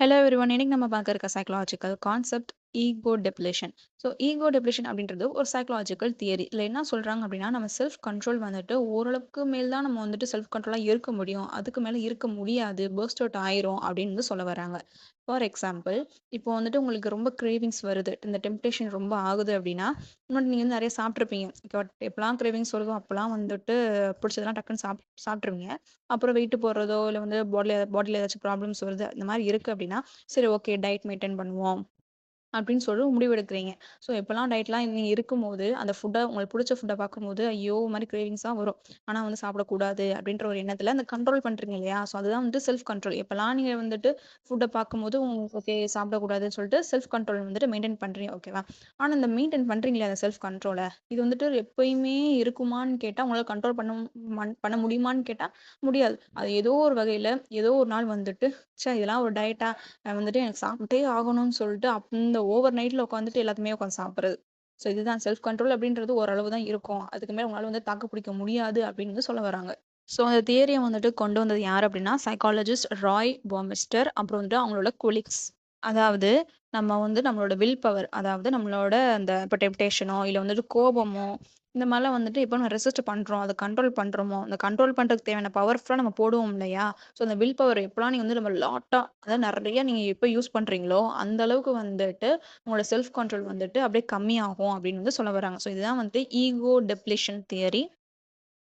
Hello everyone. இன்னைக்கு நம்ம பார்க்க இருக்க psychological concept ego deflation. So ego deflation அப்படின்றது ஒரு சைக்காலஜிக்கல் தியரி. இதில் என்ன சொல்கிறாங்க அப்படின்னா, நம்ம செல்ஃப் கண்ட்ரோல் வந்துட்டு ஓரளவுக்கு மேல் தான் நம்ம வந்துட்டு செல்ஃப் கண்ட்ரோலாக இருக்க முடியும். அதுக்கு மேலே இருக்க முடியாது, பர்ஸ்ட் அவுட் ஆயிரும் அப்படின்னு வந்து சொல்ல வராங்க. ஃபார் எக்ஸாம்பிள், இப்போ வந்துட்டு உங்களுக்கு ரொம்ப கிரேவிங்ஸ் வருது, இந்த டெம்ப்டேஷன் ரொம்ப ஆகுது அப்படின்னா, முன்னாடி நீங்கள் வந்து நிறைய சாப்பிட்ருப்பீங்க. எப்போலாம் கிரேவிங்ஸ் வருதோ அப்போலாம் வந்துட்டு பிடிச்சதெல்லாம் டக்குன்னு சாப்பிட்ருவீங்க. அப்புறம் வெயிட் போடுறதோ, இல்ல வந்து பாடியில ஏதாச்சும் ப்ராப்ளம்ஸ் வருது, இந்த மாரி இருக்கு அப்டின்னா, சரி ஓகே டயட் மெயின்டெயின் பண்ணுவோம். அப்படின்னு சொல்லி முடிவெடுக்கிறீங்க. ஸோ எப்பலாம் டயட்லாம் நீங்க இருக்கும்போது, அந்த உங்களுக்கு புடிச்ச ஃபுட்ட பார்க்கும்போது, ஐயோ! ஒரு மாரி கிரேவிங்ஸா வரும். ஆனா வந்து சாப்பிடக்கூடாது அப்படின்ற ஒரு எண்ணத்துல அந்த கண்ட்ரோல் பண்றீங்க இல்லையா? ஸோ அதுதான் வந்துட்டு செல்ஃப் கண்ட்ரோல். எப்பலாம் நீங்க வந்துட்டு ஃபுட்ட பார்க்கும்போது உங்களுக்கு ஓகே சாப்பிடக்கூடாதுன்னு சொல்லிட்டு செல்ஃப் கண்ட்ரோல் வந்துட்டு மெயின்டெயின் பண்றீங்க. ஓகேவா? ஆனா இந்த மெயின்டெயின் பண்றீங்களே அந்த செல்ஃப் கண்ட்ரோல, இது வந்துட்டு எப்பயுமே இருக்குமான்னு கேட்டா, உங்களால கண்ட்ரோல் பண்ண முடியுமான்னு கேட்டா முடியாது. அது ஏதோ ஒரு வகையில, ஏதோ ஒரு நாள் வந்துட்டு, ச்சே இதெல்லாம் ஒரு டயட்டா? வந்துட்டு எனக்கு சாப்பிட்டே ஆகணும்னு சொல்லிட்டு, அந்த ஓவர் நைட்ல உட்காந்துட்டு எல்லாத்தையுமே உட்காந்து சாப்பிடுறது. ஸோ இதுதான் செல்ஃப் கண்ட்ரோல் அப்படின்றது ஓரளவு தான் இருக்கும். அதுக்கு மேல உங்களால வந்து தாக்கு பிடிக்க முடியாது அப்படின்னு வந்து சொல்ல வராங்க. ஸோ அந்த தியரிய வந்துட்டு கொண்டு வந்தது யார் அப்படின்னா, சைக்காலஜிஸ்ட் ராய் பர்மிஸ்டர். அப்புறம் வந்துட்டு அவங்களோட கொலீக்ஸ். அதாவது நம்ம வந்து நம்மளோட வில் பவர், அதாவது நம்மளோட அந்த இப்போ டெம்ப்டேஷனோ, இல்ல வந்துட்டு கோபமோ, இந்த மாரிலாம் வந்துட்டு எப்போ நம்ம ரெசிஸ்ட் பண்றோம், அத கண்ட்ரோல் பண்றோமோ, அந்த கண்ட்ரோல் பண்றதுக்கு தேவையான பவர் ஃபுல்லா நம்ம போடுவோம் இல்லையா? ஸோ அந்த வில் பவர் எப்பலாம் நீங்க வந்து நம்ம அதாவது நெறைய நீங்க எப்ப யூஸ் பண்றீங்களோ, அந்த அளவுக்கு வந்துட்டு உங்களோட செல்ஃப் கண்ட்ரோல் வந்துட்டு அப்படியே கம்மியாகும் அப்படின்னு வந்து சொல்ல வராங்க. ஸோ இதுதான் வந்துட்டு ஈகோ டெப்லேஷன் தியரி.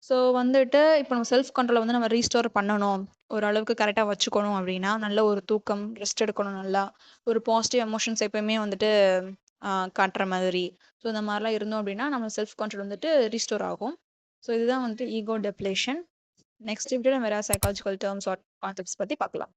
ஸோ வந்துட்டு இப்போ நம்ம செல்ஃப் கண்ட்ரோல வந்து நம்ம ரீஸ்டோர் பண்ணணும். ஓரளவுக்கு கரெக்ட்டா வச்சுக்கணும் அப்படின்னா, நல்ல ஒரு தூக்கம், ரெஸ்ட் எடுக்கணும் நல்லா. ஒரு பாசிட்டிவ் எமோஷன்ஸ் எப்பயுமே வந்துட்டு ஆ காட்டுற மாதிரி. ஸோ இந்த மாரிலாம் இருந்தோம் அப்படின்னா, நம்ம செல்ஃப் கண்ட்ரோல் வந்துட்டு ரீஸ்டோர் ஆகும். ஸோ இதுதான் வந்துட்டு ஈகோ டெப்லேஷன். நெக்ஸ்ட் வீடியோல வேற சைக்காலஜிக்கல் டெர்ம்ஸ் ஆர் கான்செப்ட்ஸ் பத்தி பார்க்கலாம்.